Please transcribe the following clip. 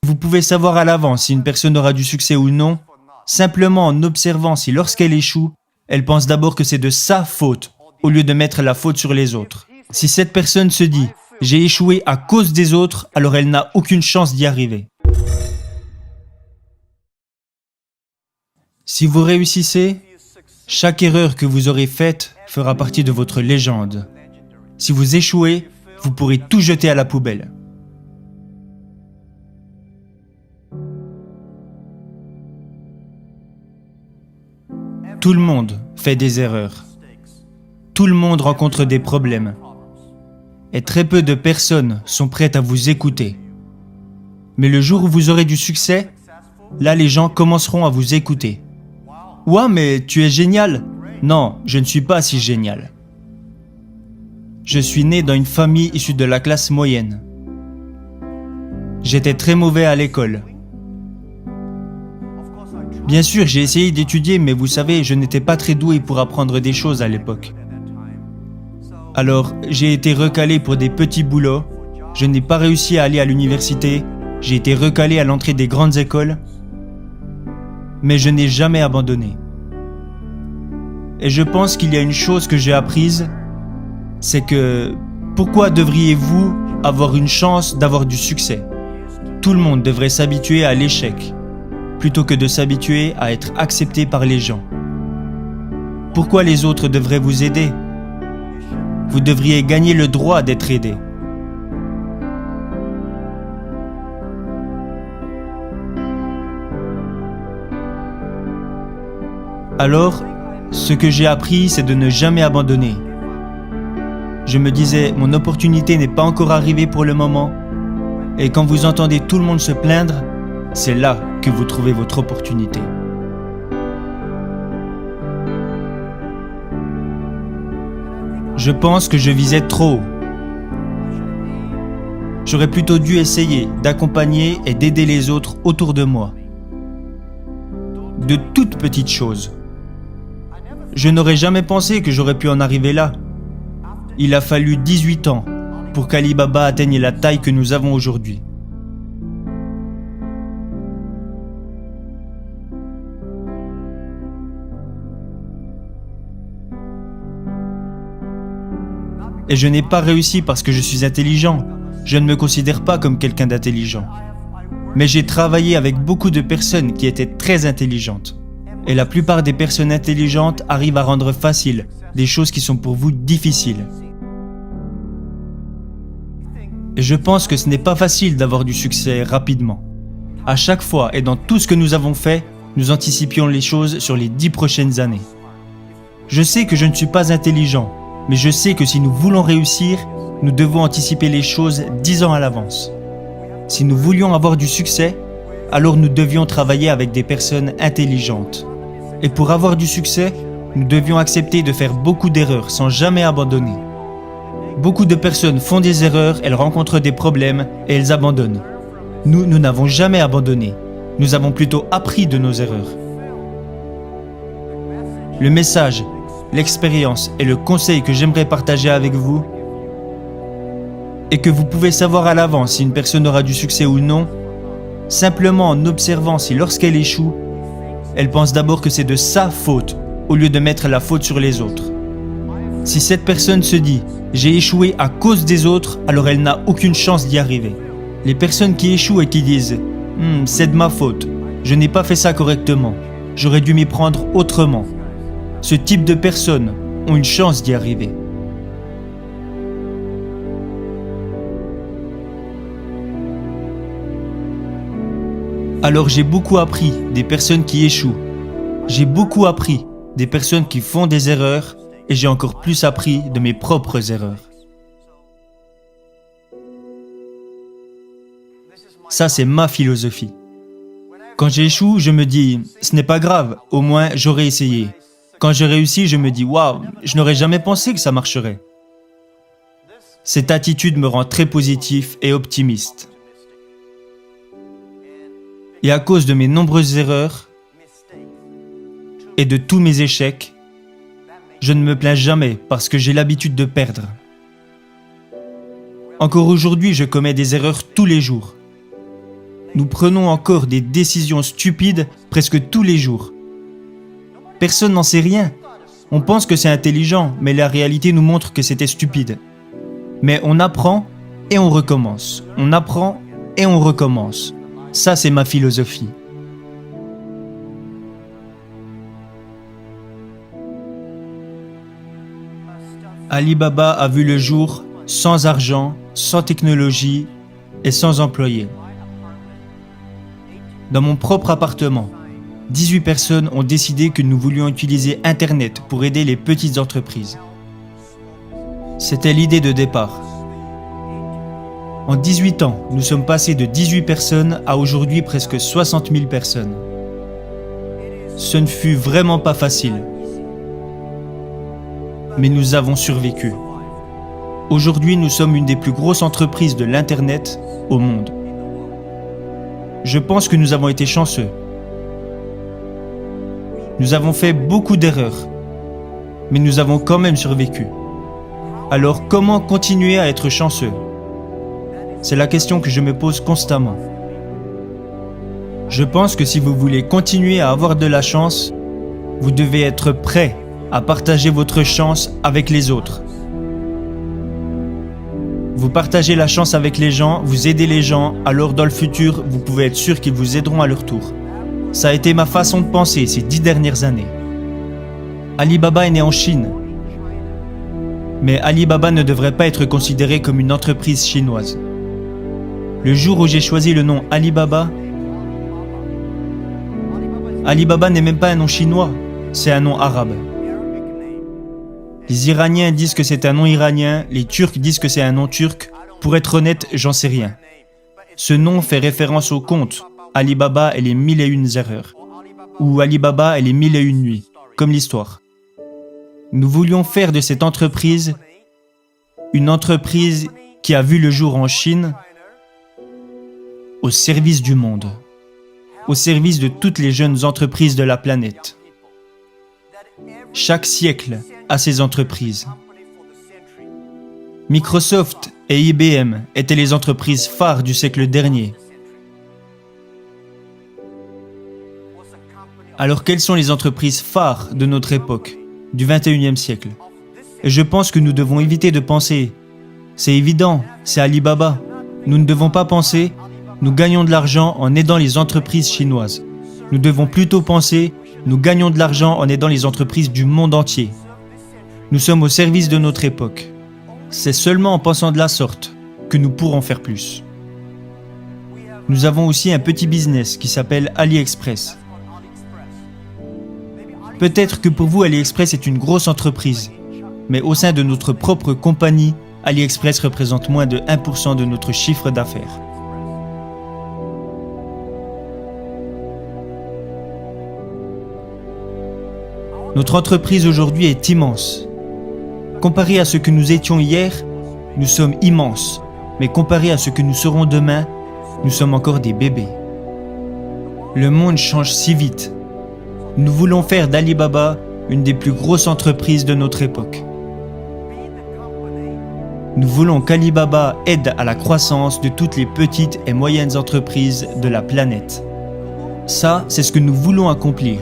Vous pouvez savoir à l'avance si une personne aura du succès ou non, simplement en observant si lorsqu'elle échoue, elle pense d'abord que c'est de sa faute, au lieu de mettre la faute sur les autres. Si cette personne se dit « j'ai échoué à cause des autres », alors elle n'a aucune chance d'y arriver. Si vous réussissez, chaque erreur que vous aurez faite fera partie de votre légende. Si vous échouez, vous pourrez tout jeter à la poubelle. Tout le monde fait des erreurs. Tout le monde rencontre des problèmes. Et très peu de personnes sont prêtes à vous écouter. Mais le jour où vous aurez du succès, là les gens commenceront à vous écouter. « Ouah, mais tu es génial !» Non, je ne suis pas si génial. Je suis né dans une famille issue de la classe moyenne. J'étais très mauvais à l'école. Bien sûr, j'ai essayé d'étudier, mais vous savez, je n'étais pas très doué pour apprendre des choses à l'époque. Alors, j'ai été recalé pour des petits boulots, je n'ai pas réussi à aller à l'université, j'ai été recalé à l'entrée des grandes écoles, mais je n'ai jamais abandonné. Et je pense qu'il y a une chose que j'ai apprise, c'est que pourquoi devriez-vous avoir une chance d'avoir du succès? Tout le monde devrait s'habituer à l'échec, plutôt que de s'habituer à être accepté par les gens. Pourquoi les autres devraient vous aider? Vous devriez gagner le droit d'être aidé. Alors, ce que j'ai appris, c'est de ne jamais abandonner. Je me disais, mon opportunité n'est pas encore arrivée pour le moment. Et quand vous entendez tout le monde se plaindre, c'est là que vous trouvez votre opportunité. Je pense que je visais trop haut. J'aurais plutôt dû essayer d'accompagner et d'aider les autres autour de moi. De toutes petites choses. Je n'aurais jamais pensé que j'aurais pu en arriver là. Il a fallu 18 ans pour qu'Ali Baba atteigne la taille que nous avons aujourd'hui. Et je n'ai pas réussi parce que je suis intelligent. Je ne me considère pas comme quelqu'un d'intelligent. Mais j'ai travaillé avec beaucoup de personnes qui étaient très intelligentes. Et la plupart des personnes intelligentes arrivent à rendre facile des choses qui sont pour vous difficiles. Et je pense que ce n'est pas facile d'avoir du succès rapidement. À chaque fois et dans tout ce que nous avons fait, nous anticipions les choses sur les 10 prochaines années. Je sais que je ne suis pas intelligent, mais je sais que si nous voulons réussir, nous devons anticiper les choses 10 ans à l'avance. Si nous voulions avoir du succès, alors nous devions travailler avec des personnes intelligentes. Et pour avoir du succès, nous devions accepter de faire beaucoup d'erreurs sans jamais abandonner. Beaucoup de personnes font des erreurs, elles rencontrent des problèmes et elles abandonnent. Nous n'avons jamais abandonné. Nous avons plutôt appris de nos erreurs. Le message, l'expérience et le conseil que j'aimerais partager avec vous est que vous pouvez savoir à l'avance si une personne aura du succès ou non, simplement en observant si lorsqu'elle échoue, elle pense d'abord que c'est de sa faute, au lieu de mettre la faute sur les autres. Si cette personne se dit « j'ai échoué à cause des autres », alors elle n'a aucune chance d'y arriver. Les personnes qui échouent et qui disent « c'est de ma faute, je n'ai pas fait ça correctement, j'aurais dû m'y prendre autrement », ce type de personnes ont une chance d'y arriver. Alors j'ai beaucoup appris des personnes qui échouent. J'ai beaucoup appris des personnes qui font des erreurs et j'ai encore plus appris de mes propres erreurs. Ça, c'est ma philosophie. Quand j'échoue, je me dis « ce n'est pas grave, au moins j'aurais essayé ». Quand je réussis, je me dis « waouh, je n'aurais jamais pensé que ça marcherait ». Cette attitude me rend très positif et optimiste. Et à cause de mes nombreuses erreurs et de tous mes échecs, je ne me plains jamais parce que j'ai l'habitude de perdre. Encore aujourd'hui, je commets des erreurs tous les jours. nous prenons encore des décisions stupides presque tous les jours. Personne n'en sait rien. On pense que c'est intelligent, mais la réalité nous montre que c'était stupide. Mais on apprend et on recommence. On apprend et on recommence. Ça, c'est ma philosophie. Alibaba a vu le jour sans argent, sans technologie et sans employés. Dans mon propre appartement, 18 personnes ont décidé que nous voulions utiliser Internet pour aider les petites entreprises. C'était l'idée de départ. En 18 ans, nous sommes passés de 18 personnes à aujourd'hui presque 60 000 personnes. Ce ne fut vraiment pas facile. Mais nous avons survécu. Aujourd'hui, nous sommes une des plus grosses entreprises de l'Internet au monde. Je pense que nous avons été chanceux. Nous avons fait beaucoup d'erreurs, mais nous avons quand même survécu. Alors comment continuer à être chanceux ? C'est la question que je me pose constamment. Je pense que si vous voulez continuer à avoir de la chance, vous devez être prêt à partager votre chance avec les autres. Vous partagez la chance avec les gens, vous aidez les gens, alors dans le futur, vous pouvez être sûr qu'ils vous aideront à leur tour. Ça a été ma façon de penser ces 10 dernières années. Alibaba est né en Chine. Mais Alibaba ne devrait pas être considéré comme une entreprise chinoise. Le jour où j'ai choisi le nom Alibaba, Alibaba n'est même pas un nom chinois, c'est un nom arabe. Les Iraniens disent que c'est un nom iranien, les Turcs disent que c'est un nom turc. Pour être honnête, j'en sais rien. Ce nom fait référence au conte Alibaba et les 1001 erreurs, ou Alibaba et les 1001 nuits, comme l'histoire. Nous voulions faire de cette entreprise une entreprise qui a vu le jour en Chine au service du monde, au service de toutes les jeunes entreprises de la planète. Chaque siècle a ses entreprises. Microsoft et IBM étaient les entreprises phares du siècle dernier. Alors quelles sont les entreprises phares de notre époque, du 21e siècle ? Et je pense que nous devons éviter de penser « c'est évident, c'est Alibaba ». Nous ne devons pas penser « nous gagnons de l'argent en aidant les entreprises chinoises ». Nous devons plutôt penser « nous gagnons de l'argent en aidant les entreprises du monde entier ». Nous sommes au service de notre époque. C'est seulement en pensant de la sorte que nous pourrons faire plus. Nous avons aussi un petit business qui s'appelle AliExpress. Peut-être que pour vous, AliExpress est une grosse entreprise, mais au sein de notre propre compagnie, AliExpress représente moins de 1% de notre chiffre d'affaires. Notre entreprise aujourd'hui est immense. Comparé à ce que nous étions hier, nous sommes immenses, mais comparé à ce que nous serons demain, nous sommes encore des bébés. Le monde change si vite. Nous voulons faire d'Alibaba une des plus grosses entreprises de notre époque. Nous voulons qu'Alibaba aide à la croissance de toutes les petites et moyennes entreprises de la planète. Ça, c'est ce que nous voulons accomplir.